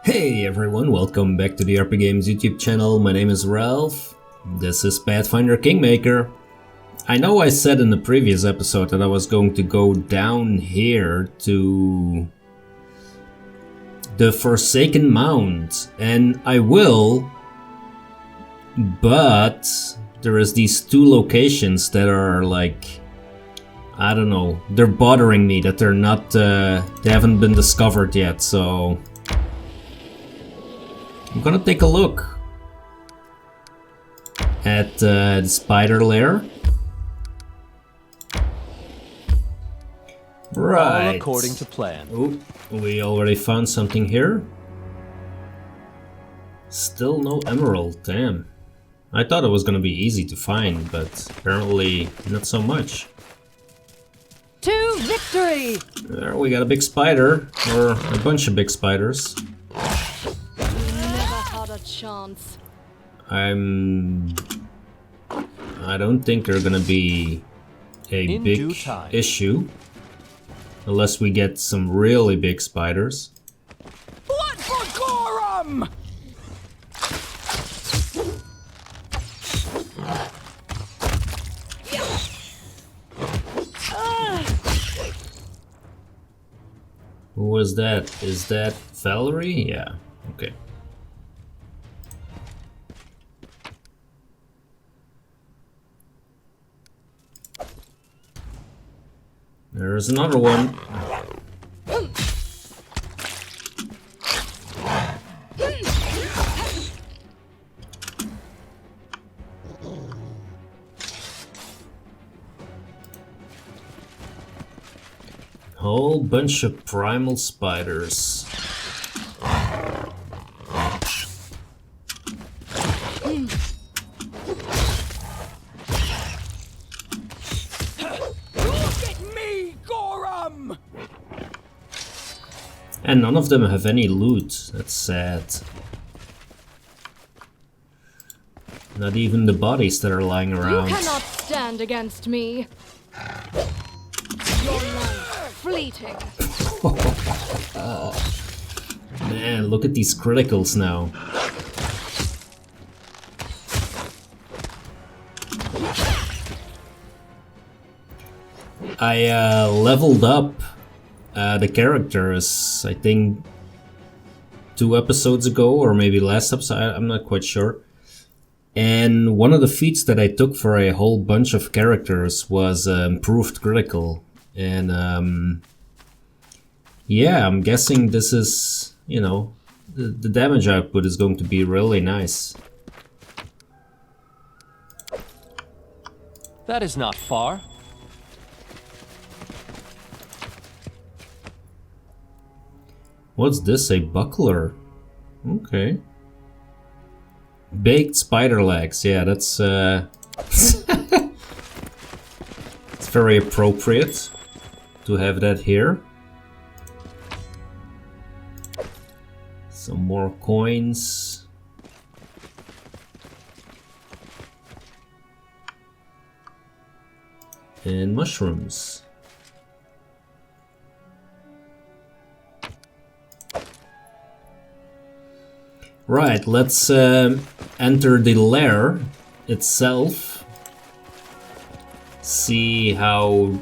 Hey everyone, welcome back to the RPGames YouTube channel. My name is Ralph. This is Pathfinder Kingmaker. I know I said in the previous episode that I was going to go down here to the Forsaken Mound, and I will, but there is these two locations that are like, I don't know, they're bothering me that they're not, they haven't been discovered yet, so I'm gonna take a look at the Spider Lair. Right. All according to plan. Oh, we already found something here. Still no emerald, damn. I thought it was gonna be easy to find, but apparently not so much. To victory! There we got a big spider, or a bunch of big spiders. Never had a chance. I don't think they're gonna be a big issue. Unless we get some really big spiders. Blood Furrows! Who was that? Is that Valerie? Yeah, okay. There's another one. Whole bunch of primal spiders. And none of them have any loot. That's sad. Not even the bodies that are lying around. You cannot stand against me. Your life fleeting. Man, look at these criticals now. I leveled up the characters, I think 2 episodes ago, or maybe last episode, I'm not quite sure. And one of the feats that I took for a whole bunch of characters was improved critical. And yeah, I'm guessing this is, you know, the damage output is going to be really nice. That is not far. What's this? A buckler? Okay. Baked spider legs. Yeah, that's it's very appropriate to have that here. Some more coins. And mushrooms. Right, let's enter the lair itself. See how...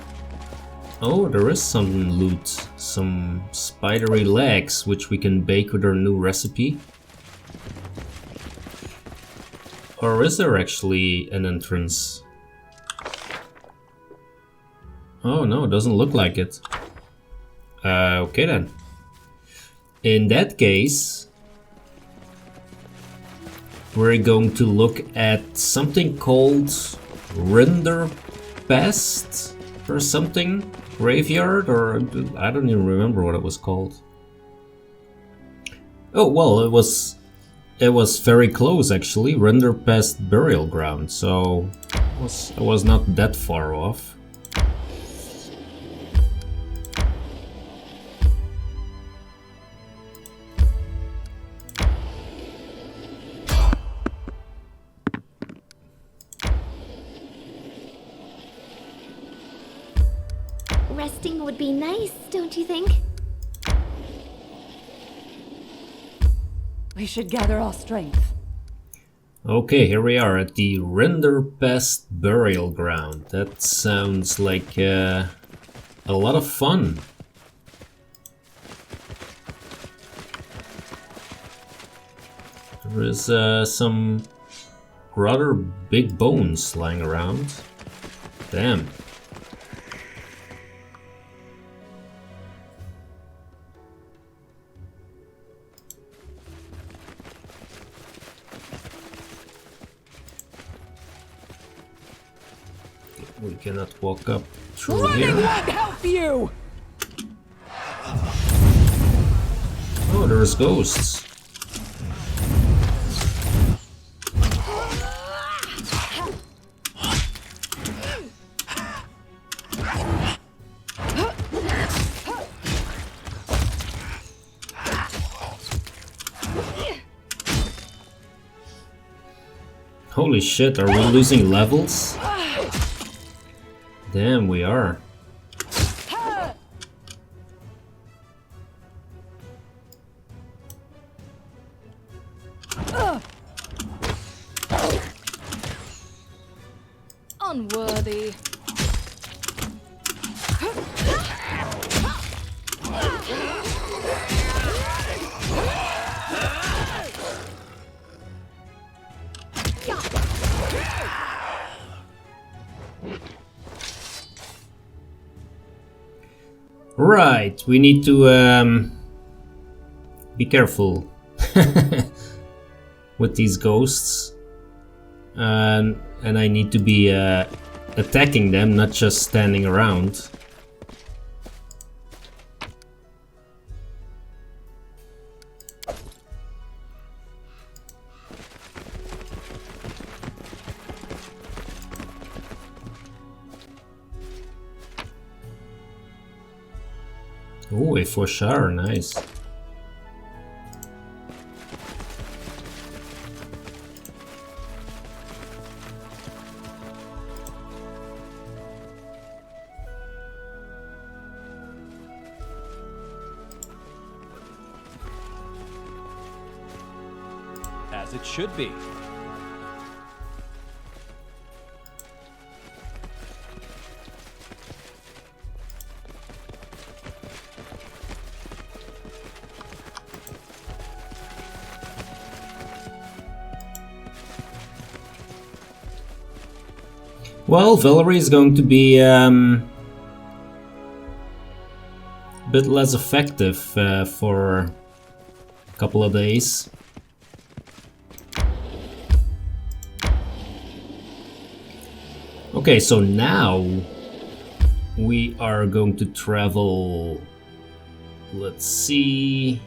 Oh, there is some loot. Some spidery legs, which we can bake with our new recipe. Or is there actually an entrance? Oh no, it doesn't look like it. Okay then. In that case... we're going to look at something called Rinderpest or something? Graveyard? Or I don't even remember what it was called. Oh, well, it was very close actually. Rinderpest Burial Ground, so it was not that far off. Resting would be nice, don't you think? We should gather our strength. Okay, here we are at the Rinderpest Burial Ground. That sounds like a lot of fun. There is some rather big bones lying around. Damn. We cannot walk up through Running here. won't help you! Oh, there's ghosts. Holy shit, are we losing levels? Damn, we are. Unworthy. Right, we need to be careful with these ghosts, and I need to be attacking them, not just standing around. Oh, a for sure, nice. As it should be. Well, Valerie is going to be a bit less effective for a couple of days. Okay, so now we are going to travel, let's see,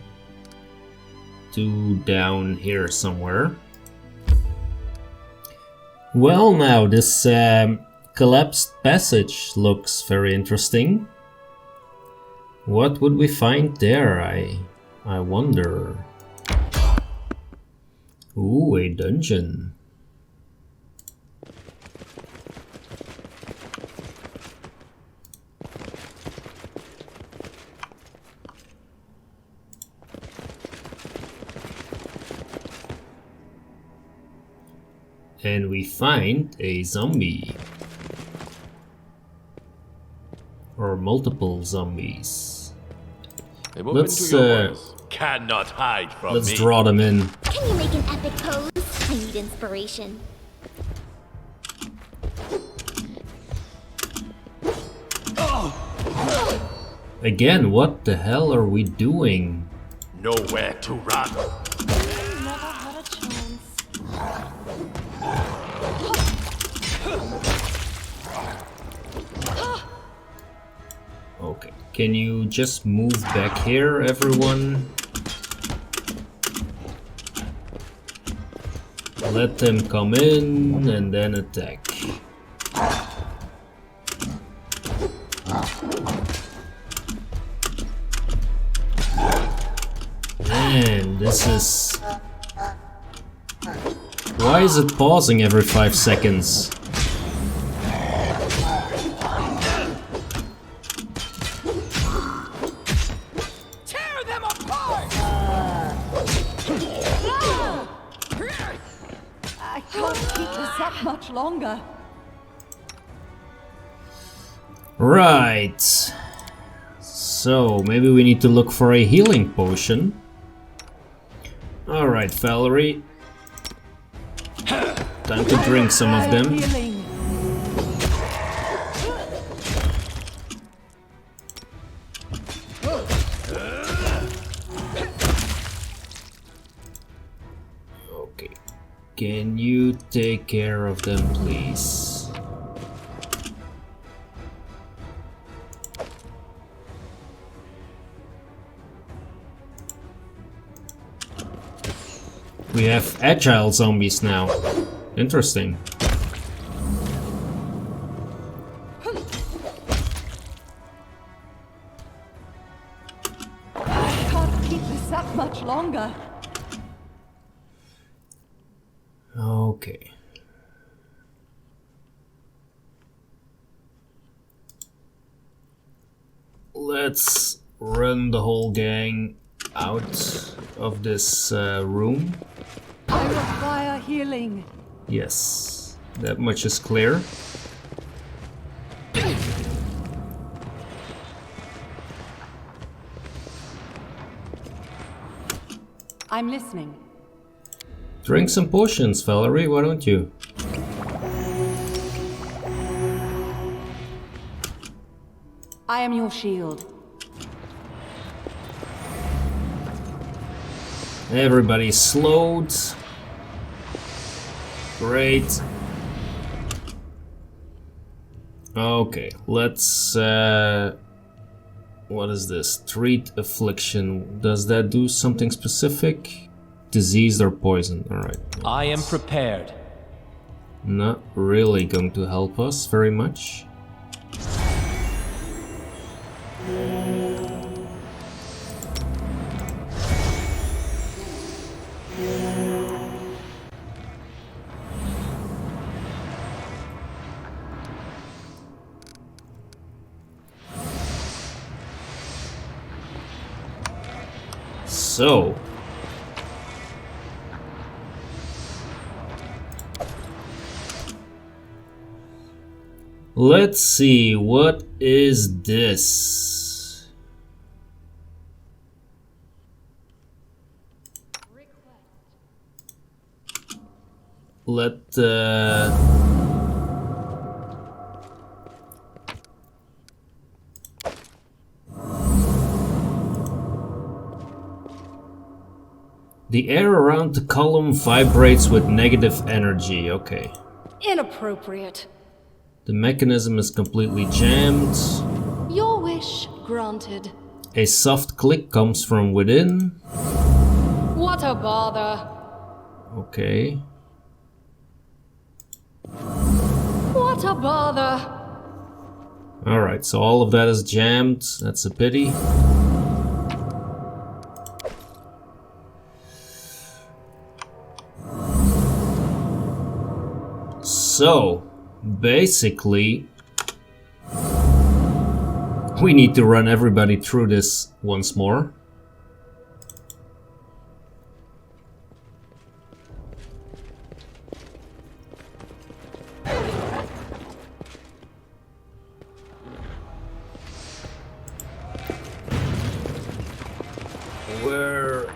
to down here somewhere. Well, now this collapsed passage looks very interesting. What would we find there? I wonder. Ooh, a dungeon. And we find a zombie. Or multiple zombies. Let's cannot hide from let's me. draw them in. Can you make an epic pose? I need inspiration. Again, what the hell are we doing? Nowhere to run. Never had a chance. Okay, can you just move back here, everyone? Let them come in and then attack. Man, this is... Why is it pausing every 5 seconds? Tear them apart! much longer. Right. So, maybe we need to look for a healing potion. Alright, Valerie. Time to drink some of them. Healing. Okay. Can you take care of them, please? We have agile zombies now. Interesting. I can't keep this up much longer. Okay. Let's run the whole gang out of this room. I require healing. Yes, that much is clear. I'm listening. Drink some potions, Valerie, why don't you? I am your shield. Everybody's slowed. Great. Okay, let's what is this? Treat affliction. Does that do something specific? Disease or poison? Alright. I am prepared. Not really going to help us very much. So, let's see, what is this? Let the air around the column vibrates with negative energy. Okay. Inappropriate. The mechanism is completely jammed. Your wish granted. A soft click comes from within. What a bother. Okay. What a bother. Alright, so all of that is jammed. That's a pity. So, basically, we need to run everybody through this once more. Where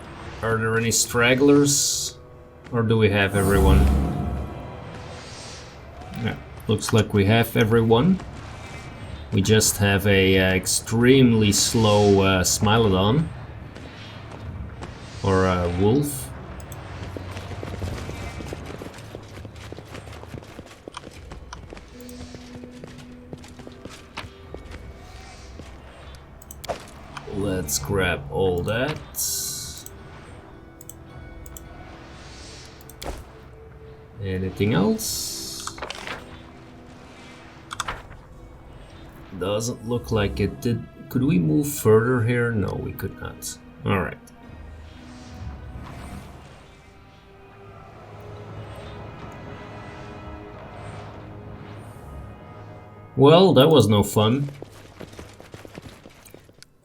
are there any stragglers? Or do we have everyone? Yeah, looks like we have everyone. We just have a extremely slow Smilodon. Or a wolf. Let's grab all that. Anything else? Doesn't look like it did. Could we move further here? No, we could not. Alright. Well, that was no fun.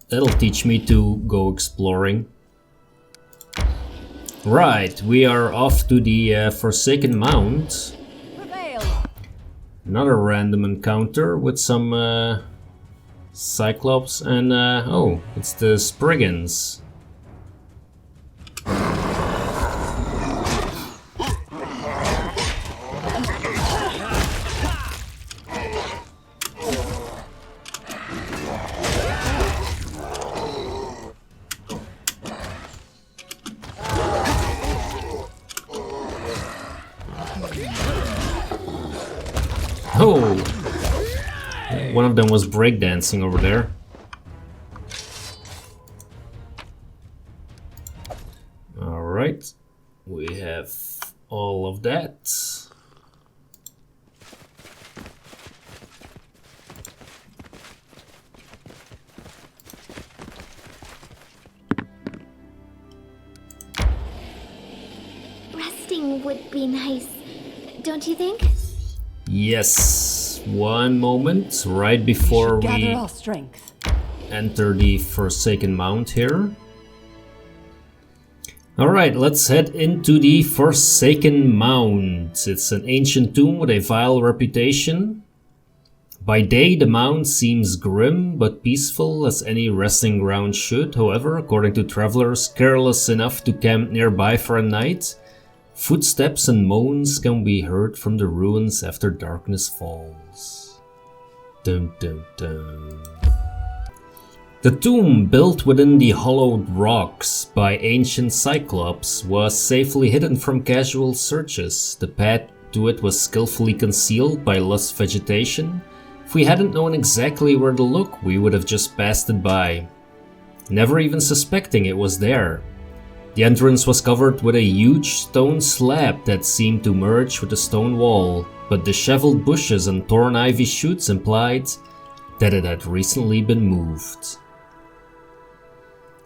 That'll teach me to go exploring. Right, we are off to the Forsaken Mound. Another random encounter with some Cyclops and oh, it's the Spriggans. Oh! One of them was breakdancing over there. Alright, we have all of that. Resting would be nice, don't you think? Yes, one moment right before Gather we our strength. enter the Forsaken Mound here. Alright, let's head into the Forsaken Mound. It's an ancient tomb with a vile reputation. By day, the mound seems grim but peaceful as any resting ground should. However, according to travelers careless enough to camp nearby for a night, footsteps and moans can be heard from the ruins after darkness falls. Dun dun dun. The tomb, built within the hollowed rocks by ancient Cyclops, was safely hidden from casual searches. The path to it was skillfully concealed by lush vegetation. If we hadn't known exactly where to look, we would have just passed it by, never even suspecting it was there. The entrance was covered with a huge stone slab that seemed to merge with the stone wall, but disheveled bushes and torn ivy shoots implied that it had recently been moved.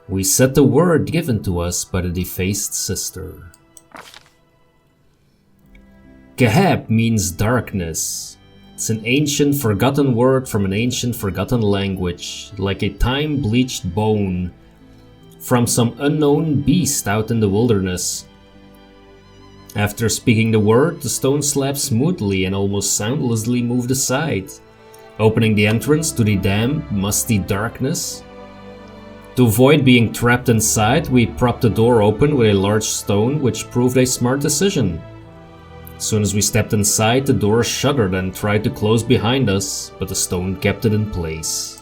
We said the word given to us by the Defaced Sister. Gehab means darkness. It's an ancient forgotten word from an ancient forgotten language, like a time-bleached bone from some unknown beast out in the wilderness. After speaking the word, the stone slab smoothly and almost soundlessly moved aside, opening the entrance to the damp, musty darkness. To avoid being trapped inside, we propped the door open with a large stone, which proved a smart decision. As soon as we stepped inside, the door shuddered and tried to close behind us, but the stone kept it in place.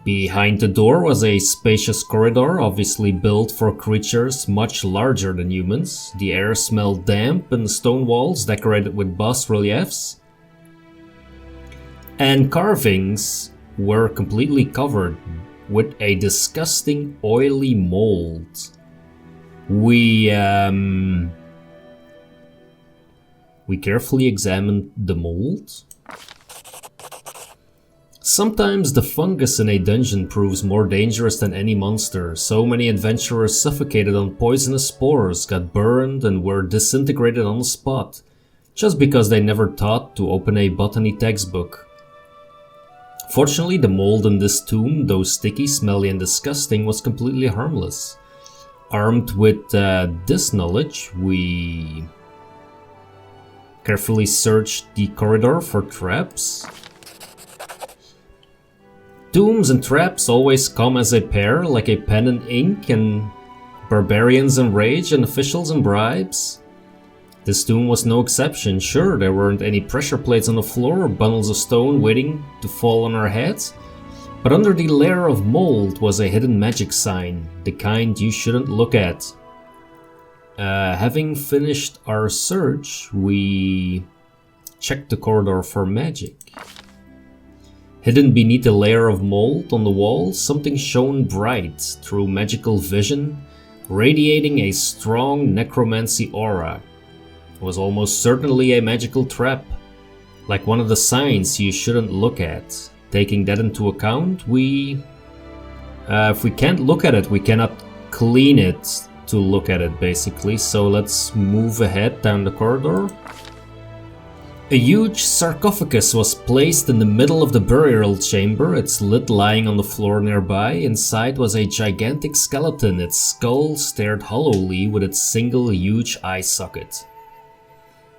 Behind the door was a spacious corridor, obviously built for creatures much larger than humans. The air smelled damp and the stone walls decorated with bas-reliefs and carvings were completely covered with a disgusting oily mold. We carefully examined the mold. Sometimes the fungus in a dungeon proves more dangerous than any monster. So many adventurers suffocated on poisonous spores, got burned and were disintegrated on the spot, just because they never thought to open a botany textbook. Fortunately, the mold in this tomb, though sticky, smelly and disgusting, was completely harmless. Armed with this knowledge, we carefully searched the corridor for traps. Tombs and traps always come as a pair, like a pen and ink, and barbarians and rage and officials and bribes. This tomb was no exception. Sure, there weren't any pressure plates on the floor or bundles of stone waiting to fall on our heads, but under the layer of mold was a hidden magic sign, the kind you shouldn't look at. Having finished our search, we checked the corridor for magic. Hidden beneath a layer of mold on the wall, something shone bright through magical vision, radiating a strong necromancy aura. It was almost certainly a magical trap, like one of the signs you shouldn't look at. Taking that into account, if we can't look at it, we cannot clean it to look at it, basically. So let's move ahead down the corridor. A huge sarcophagus was placed in the middle of the burial chamber, its lid lying on the floor nearby. Inside was a gigantic skeleton, its skull stared hollowly with its single huge eye socket.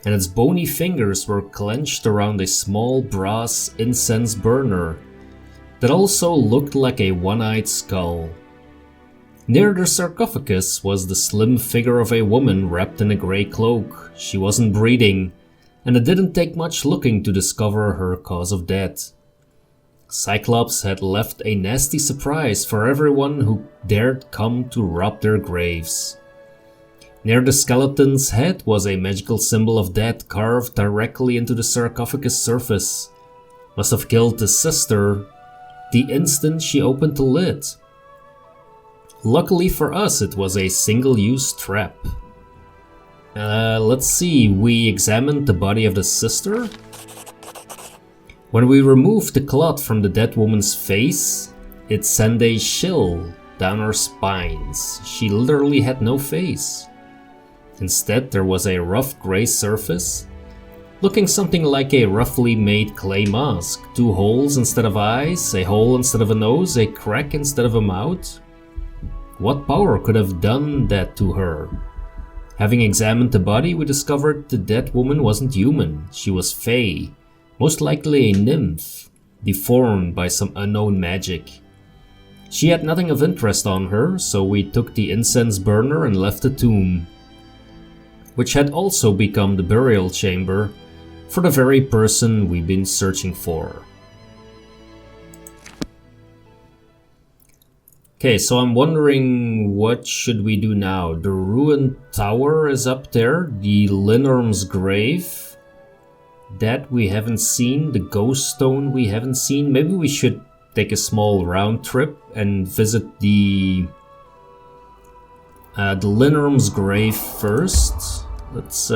and its bony fingers were clenched around a small brass incense burner that also looked like a one-eyed skull. Near the sarcophagus was the slim figure of a woman wrapped in a grey cloak. She wasn't breathing, and it didn't take much looking to discover her cause of death. Cyclops had left a nasty surprise for everyone who dared come to rob their graves. Near the skeleton's head was a magical symbol of death carved directly into the sarcophagus surface. Must have killed the sister the instant she opened the lid. Luckily for us, it was a single-use trap. Let's see, we examined the body of the sister. When we removed the cloth from the dead woman's face, it sent a chill down our spines. She literally had no face. Instead, there was a rough grey surface, looking something like a roughly made clay mask. 2 holes instead of eyes, a hole instead of a nose, a crack instead of a mouth. What power could have done that to her? Having examined the body, we discovered the dead woman wasn't human. She was fey, most likely a nymph, deformed by some unknown magic. She had nothing of interest on her, so we took the incense burner and left the tomb, which had also become the burial chamber for the very person we've been searching for. Okay, so I'm wondering, what should we do now? The ruined tower is up there, the Linnorm's grave that we haven't seen, the ghost stone we haven't seen. Maybe we should take a small round trip and visit the Linnorm's grave first. Let's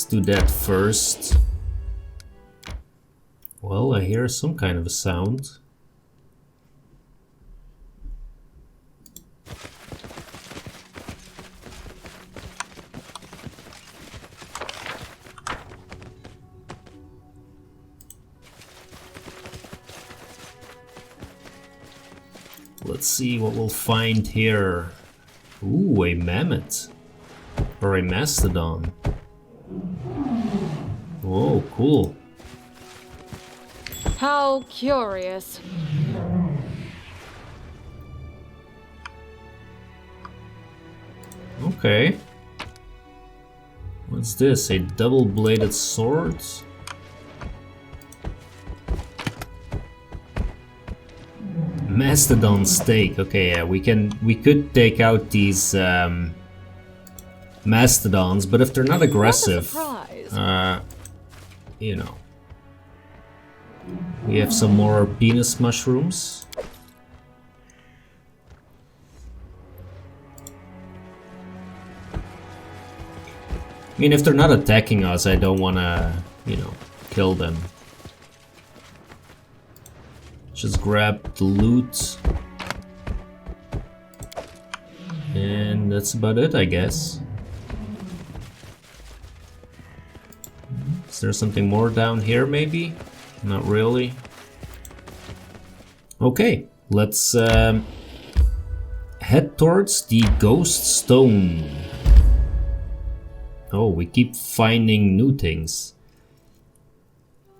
do that first. Well, I hear some kind of a sound. Let's see what we'll find here. Ooh, a mammoth. Or a mastodon. Whoa, cool. How curious. Okay. What's this? A double-bladed sword? Mastodon steak. Okay, yeah, we could take out these mastodons, but if they're not aggressive, you know. We have some more penis mushrooms. I mean, if they're not attacking us, I don't wanna, you know, kill them. Just grab the loot. And that's about it, I guess. Is there something more down here, maybe? Not really. Okay, let's head towards the ghost stone. Oh, we keep finding new things.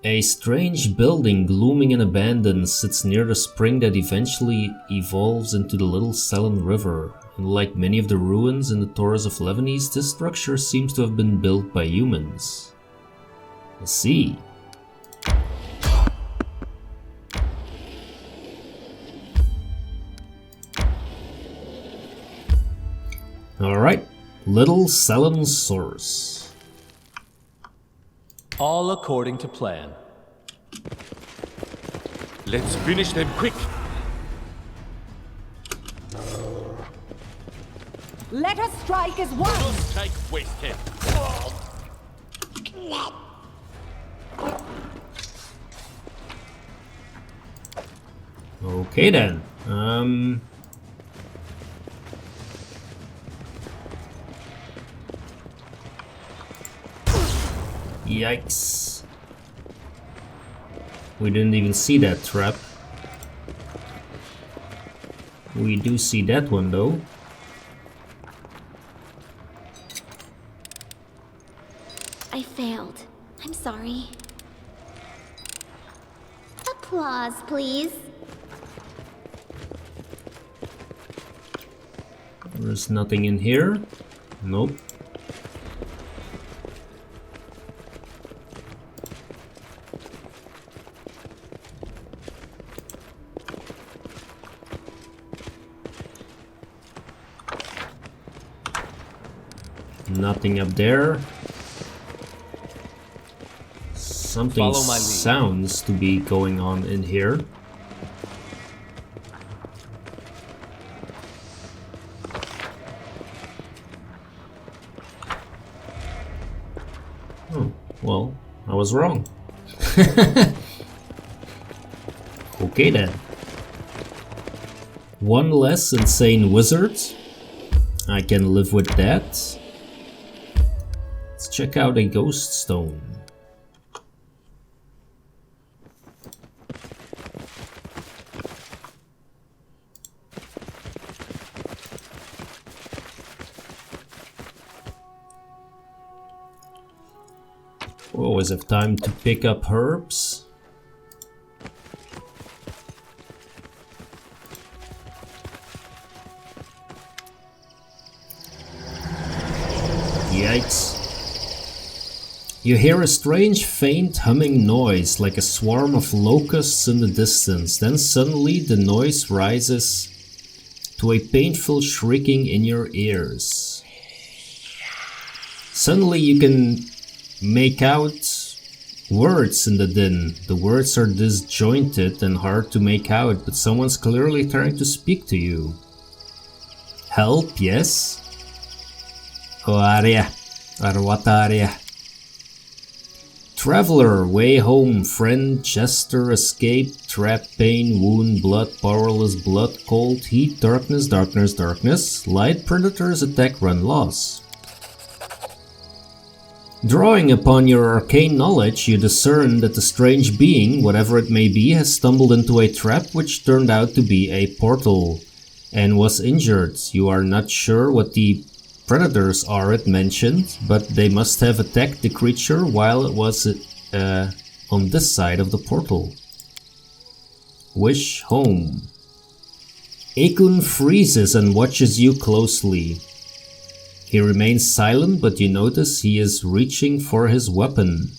A strange building glooming and abandoned sits near the spring that eventually evolves into the Little Sellen River. And like many of the ruins in the Taurus of Lebanese, this structure seems to have been built by humans. I see. Alright, Little Sellen Source. All according to plan. Let's finish them quick. Let us strike as one! Strike wasted. Okay then. Yikes. We didn't even see that trap. We do see that one though. failed. I'm sorry. Applause, please. There's nothing in here. Nope. Nothing up there. Something Follow my lead. sounds to be going on in here. Oh, well, I was wrong. Okay then. One less insane wizard. I can live with that. Let's check out a ghost stone. We always have time to pick up herbs. Yikes. You hear a strange faint humming noise like a swarm of locusts in the distance. Then suddenly the noise rises to a painful shrieking in your ears. Suddenly you can make out words in the din. The words are disjointed and hard to make out, but someone's clearly trying to speak to you. Help, yes? Oh, Arya. Or what Arya? Traveler, way home, friend, jester, escape, trap, pain, wound, blood, powerless, blood, cold, heat, darkness, darkness, darkness, light, predators, attack, run, loss. Drawing upon your arcane knowledge, you discern that the strange being, whatever it may be, has stumbled into a trap which turned out to be a portal and was injured. You are not sure what the predators are it mentioned, but they must have attacked the creature while it was on this side of the portal. Wish home. Akun freezes and watches you closely. He remains silent, but you notice he is reaching for his weapon.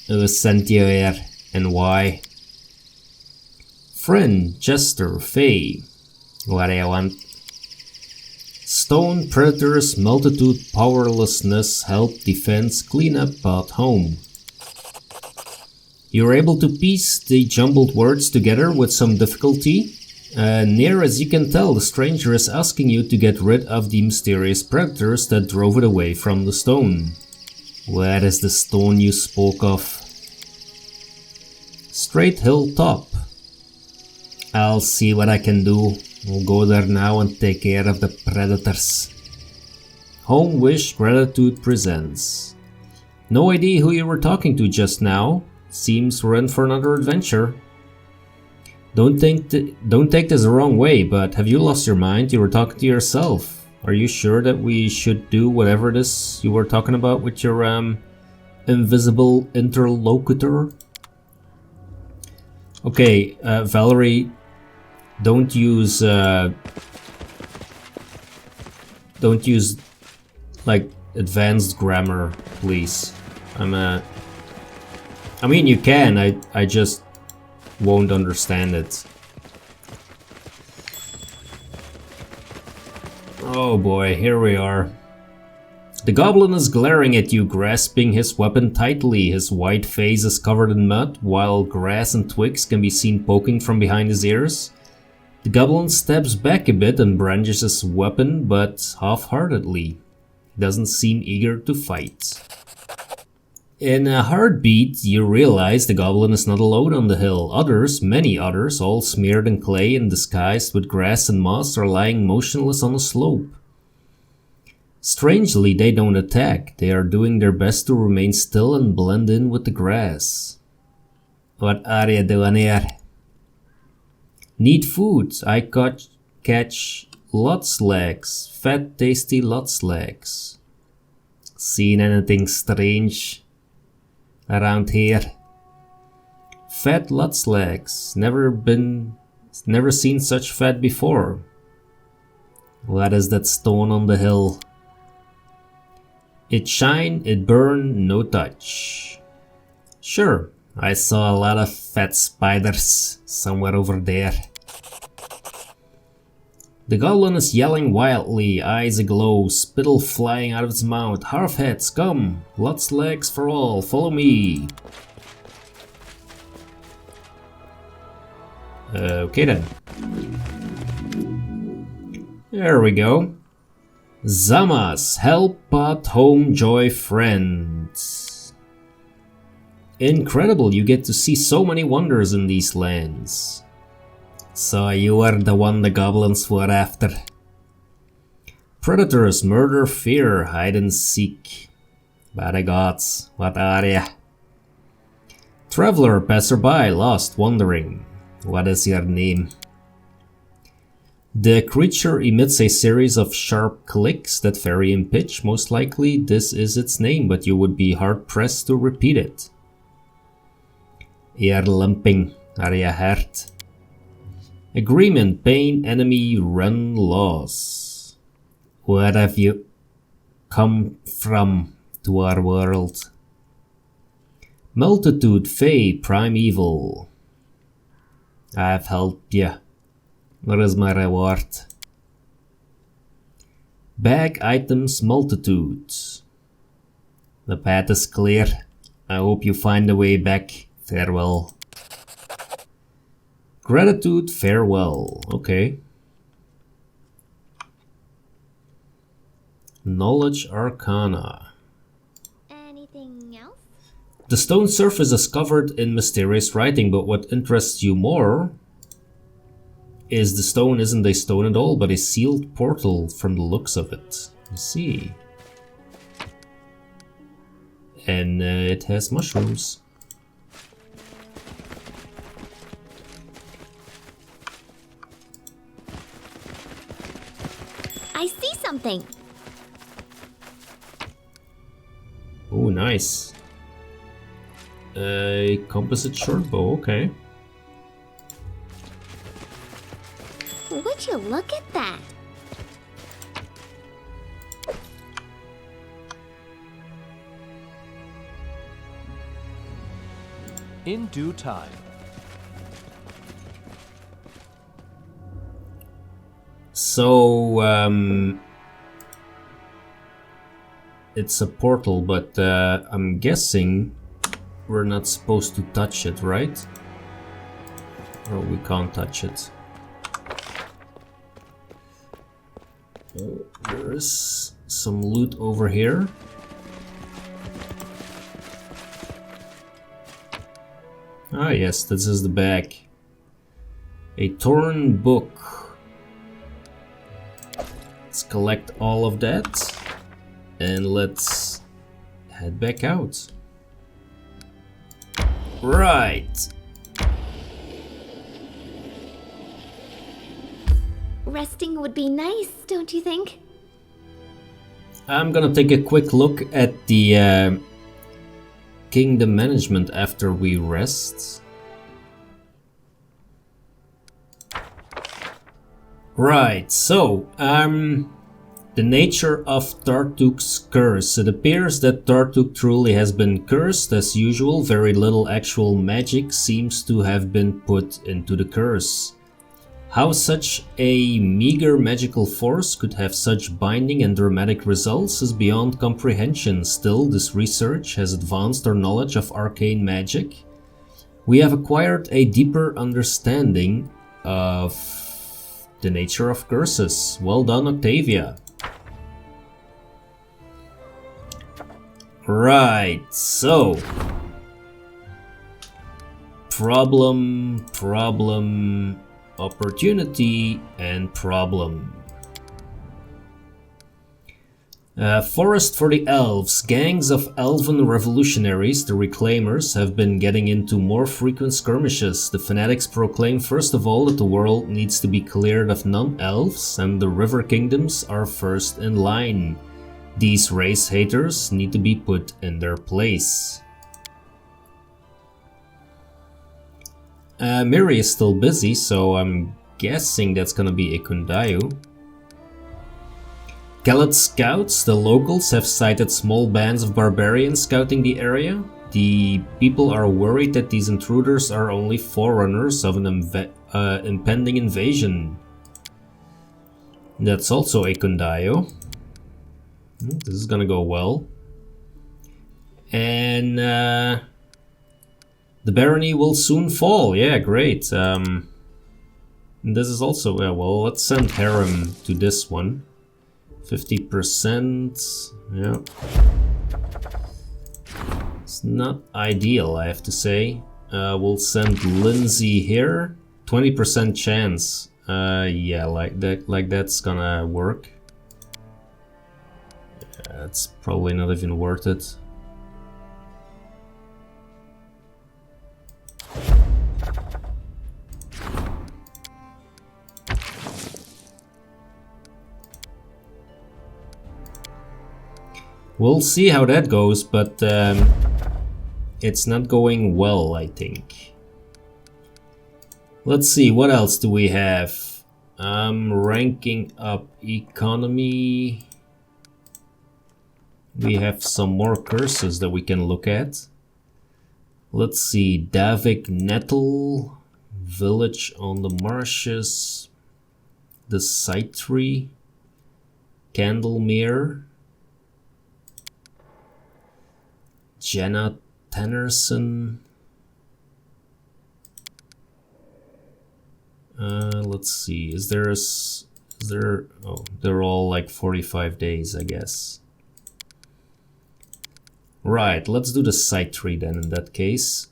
Who sent you here, and why? Friend, jester, fae. What do you want? Stone, predators, multitude, powerlessness, help, defense, cleanup, path home. You're able to piece the jumbled words together with some difficulty. Near as you can tell, the stranger is asking you to get rid of the mysterious predators that drove it away from the stone. Where is the stone you spoke of? Straight hill top. I'll see what I can do. We'll go there now and take care of the predators. Home Wish Gratitude presents. No idea who you were talking to just now. Seems we're in for another adventure. Don't take this the wrong way, but have you lost your mind? You were talking to yourself. Are you sure that we should do whatever it is you were talking about with your invisible interlocutor? Okay, Valerie, don't use like advanced grammar, please. I mean you can, I just won't understand it. Oh boy, here we are. The goblin is glaring at you, grasping his weapon tightly. His white face is covered in mud, while grass and twigs can be seen poking from behind his ears. The goblin steps back a bit and brandishes his weapon, but half-heartedly. He doesn't seem eager to fight. In a heartbeat, you realize the goblin is not alone on the hill. Others, many others, all smeared in clay and disguised with grass and moss, are lying motionless on a slope. Strangely, they don't attack. They are doing their best to remain still and blend in with the grass. What are you doing here? Need food. I catch lots legs. Fat, tasty lots legs. Seen anything strange? around here. Fat Lutz legs. Never seen such fat before. What is that stone on the hill? It shine, it burn, no touch. Sure, I saw a lot of fat spiders somewhere over there. The goblin is yelling wildly, eyes aglow, spittle flying out of its mouth. Half heads, come! Lots legs for all, follow me! Okay then. There we go. Zamas, help but home joy friends. Incredible, you get to see so many wonders in these lands. So you are the one the goblins were after. Predators, murder, fear, hide and seek. By the gods, what are ya? Traveler, passerby, lost, wandering. What is your name? The creature emits a series of sharp clicks that vary in pitch. Most likely this is its name, but you would be hard-pressed to repeat it. You're limping. Are you hurt? Agreement, pain, enemy, run, loss. Where have you come from to our world? Multitude, Fey, primeval. I've helped you. Where is my reward? Bag items, multitudes. The path is clear. I hope you find a way back. Farewell. Gratitude, farewell. Okay. Knowledge Arcana. Anything else? The stone surface is covered in mysterious writing, but what interests you more is the stone isn't a stone at all, but a sealed portal from the looks of it. You see. And it has mushrooms. I see something. Oh, nice. A composite short bow, okay. Would you look at that? In due time. So, it's a portal, but I'm guessing we're not supposed to touch it, right? Or we can't touch it. Oh, there's some loot over here. Ah yes, this is the bag. A torn book. Let's collect all of that. And let's head back out. Right. Resting would be nice, don't you think? I'm gonna take a quick look at the kingdom management after we rest. Right, so, the nature of Tartuk's curse. It appears that Tartuk truly has been cursed. As usual, very little actual magic seems to have been put into the curse. How such a meager magical force could have such binding and dramatic results is beyond comprehension. Still, this research has advanced our knowledge of arcane magic. We have acquired a deeper understanding of the nature of curses. Well done, Octavia. Right, so problem, opportunity, and problem. Forest for the elves. Gangs of elven revolutionaries, the Reclaimers, have been getting into more frequent skirmishes. The fanatics proclaim first of all that the world needs to be cleared of non-elves, and the river kingdoms are first in line. These race haters need to be put in their place. Miri is still busy, so I'm guessing that's gonna be a Kundayu. Galet scouts, the locals, have sighted small bands of barbarians scouting the area. The people are worried that these intruders are only forerunners of an impending invasion. That's also a Kundayu. This is gonna go well. And the barony will soon fall. Yeah, great. And this is also, yeah, well, let's send Harem to this one. 50%. Yeah. It's not ideal, I have to say. We'll send Lindsay here. 20% chance. Yeah, like that's gonna work. Yeah, it's probably not even worth it. We'll see how that goes, but it's not going well, I think. Let's see, what else do we have? Ranking up economy. We have some more curses that we can look at. Let's see, Davik Nettle, Village on the Marshes, the Sight Tree, Candlemere, Jenna Tennyson. Let's see, is there, oh, they're all like 45 days, I guess. Right, let's do the Sight Tree then in that case.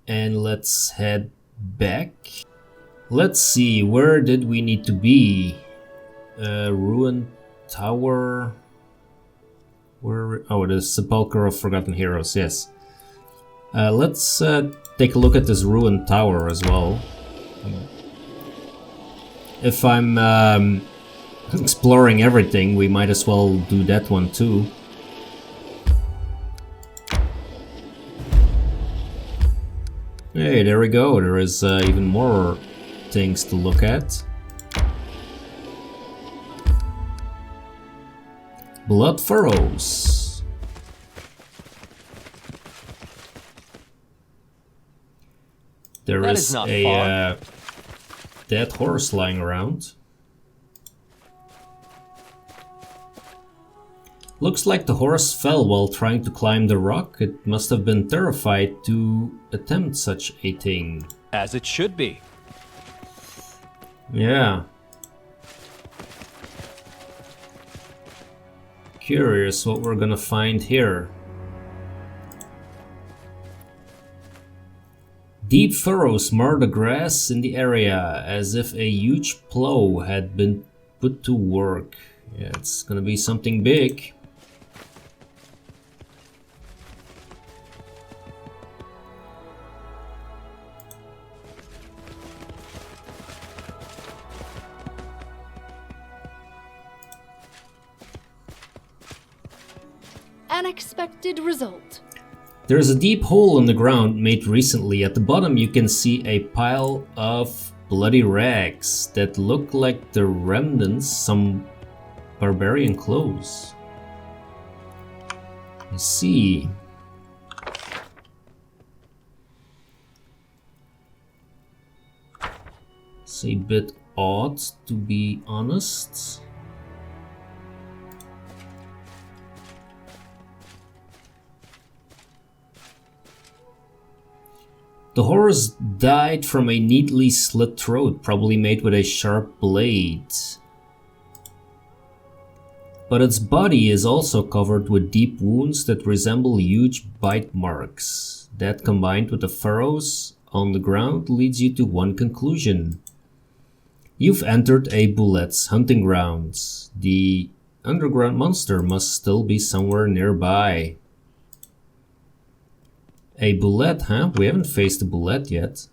And let's head back. Let's see, where did we need to be? Ruined Tower. Where? Oh, the Sepulchre of Forgotten Heroes, yes. Let's take a look at this Ruined Tower as well. If I'm exploring everything, we might as well do that one too. Hey, there we go. There is even more things to look at. Blood Furrows. There is a dead horse lying around. Looks like the horse fell while trying to climb the rock. It must have been terrified to attempt such a thing. As it should be. Yeah. Curious what we're gonna find here. Deep furrows mar the grass in the area as if a huge plow had been put to work. Yeah, it's gonna be something big. Unexpected result. There is a deep hole in the ground made recently. At the bottom you can see a pile of bloody rags that look like the remnants of some barbarian clothes. I see. It's a bit odd, to be honest. The horse died from a neatly slit throat, probably made with a sharp blade. But its body is also covered with deep wounds that resemble huge bite marks. That, combined with the furrows on the ground, leads you to one conclusion. You've entered a Bullet's hunting grounds. The underground monster must still be somewhere nearby. A Bullet, huh? We haven't faced a Bullet yet.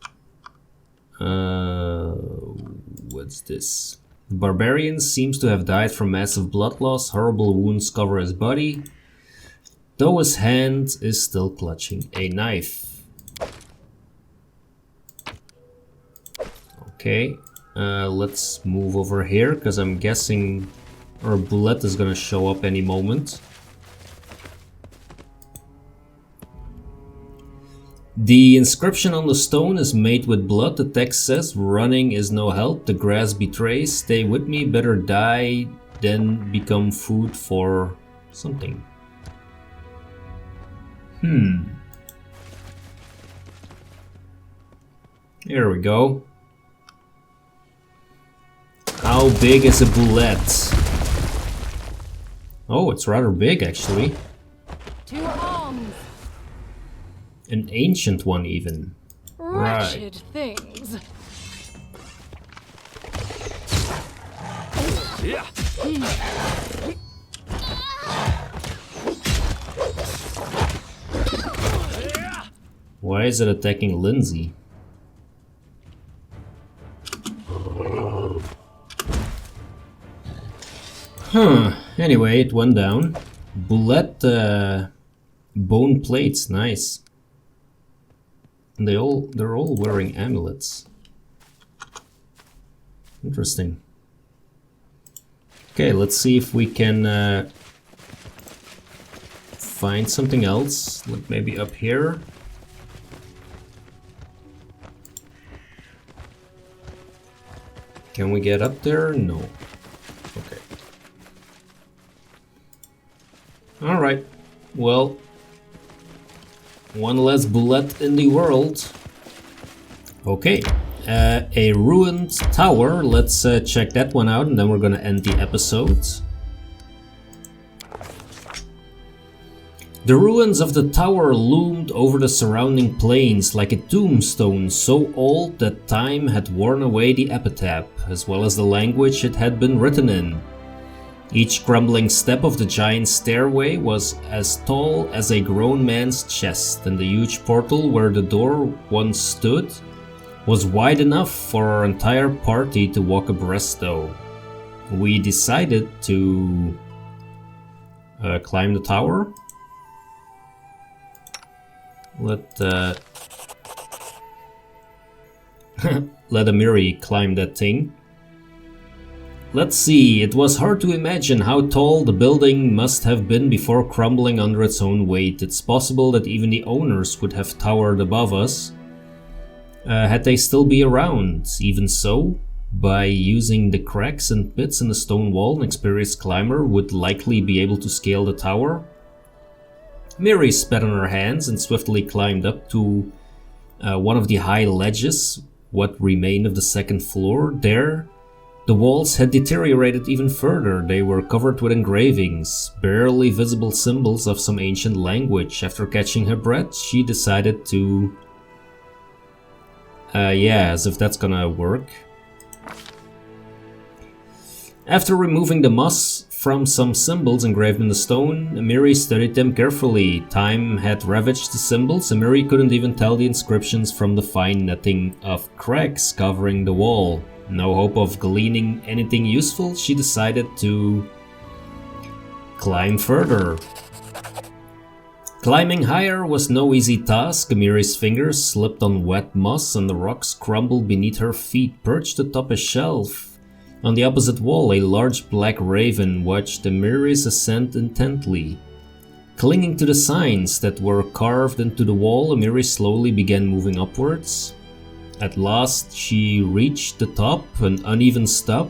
What's this? The barbarian seems to have died from massive blood loss. Horrible wounds cover his body. though his hand is still clutching a knife. Okay, let's move over here, because I'm guessing our bullet is gonna show up any moment. The inscription on the stone is made with blood. The text says, "Running is no help, the grass betrays. Stay with me, better die than become food for something." Here we go. How big is a bullet? Oh, it's rather big actually. To arms! An ancient one even. Wretched things. Why is it attacking Lindsay? Anyway, it went down. Bullet bone plates, nice. And they're all wearing amulets. Interesting. Okay, let's see if we can find something else, like maybe up here. Can we get up there? No. Okay. Alright. Well, one less bullet in the world. Okay. A ruined tower. Let's check that one out, and then we're gonna end the episode. The ruins of the tower loomed over the surrounding plains like a tombstone so old that time had worn away the epitaph, as well as the language it had been written in. Each crumbling step of the giant stairway was as tall as a grown man's chest, and the huge portal where the door once stood was wide enough for our entire party to walk abreast though. We decided to climb the tower. Let Amiri climb that thing. Let's see, it was hard to imagine how tall the building must have been before crumbling under its own weight. It's possible that even the owners would have towered above us, had they still be around. Even so, by using the cracks and pits in the stone wall, an experienced climber would likely be able to scale the tower. Miri spat on her hands and swiftly climbed up to one of the high ledges, what remained of the second floor. There, the walls had deteriorated even further. They were covered with engravings, barely visible symbols of some ancient language. After catching her breath, she decided to... yeah, as if that's gonna work. After removing the moss from some symbols engraved in the stone, Amiri studied them carefully. Time had ravaged the symbols. Amiri couldn't even tell the inscriptions from the fine netting of cracks covering the wall. No hope of gleaning anything useful, she decided to climb further. Climbing higher was no easy task. Amiri's fingers slipped on wet moss and the rocks crumbled beneath her feet. Perched atop a shelf on the opposite wall, a large black raven watched Amiri's ascent intently. Clinging to the signs that were carved into the wall, Amiri slowly began moving upwards. At last she reached the top. An uneven stub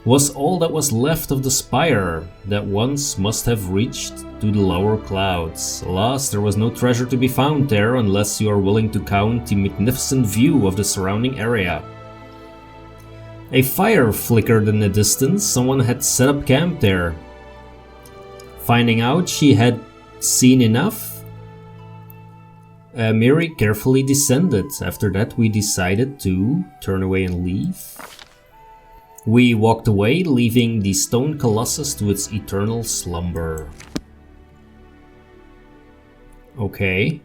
was all that was left of the spire that once must have reached to the lower clouds. Alas, there was no treasure to be found there unless you are willing to count the magnificent view of the surrounding area. A fire flickered in the distance. Someone had set up camp there. Finding out she had seen enough, Miri carefully descended. After that, we decided to turn away and leave. We walked away, leaving the stone colossus to its eternal slumber. Okay.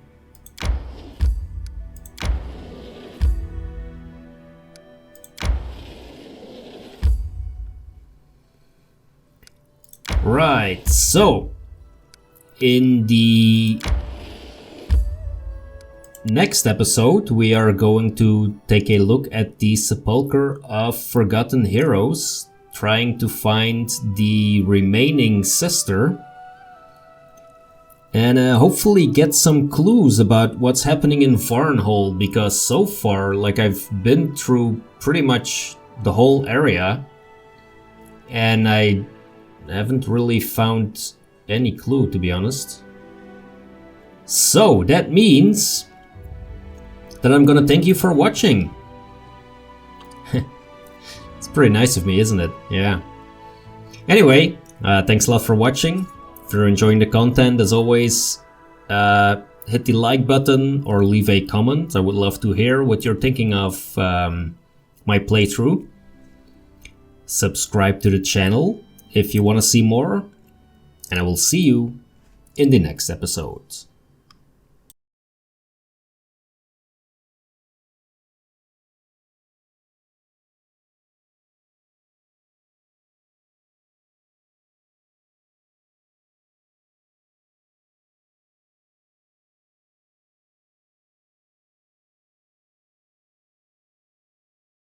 Right, so in the next episode, we are going to take a look at the Sepulchre of Forgotten Heroes, trying to find the remaining sister, and hopefully get some clues about what's happening in Varnhold, because so far, like, I've been through pretty much the whole area, and I haven't really found any clue, to be honest. So that means that I'm gonna thank you for watching. It's pretty nice of me, isn't it? Yeah. Anyway, thanks a lot for watching. If you're enjoying the content, as always, hit the like button or leave a comment. I would love to hear what you're thinking of my playthrough. Subscribe to the channel if you want to see more, and I will see you in the next episode.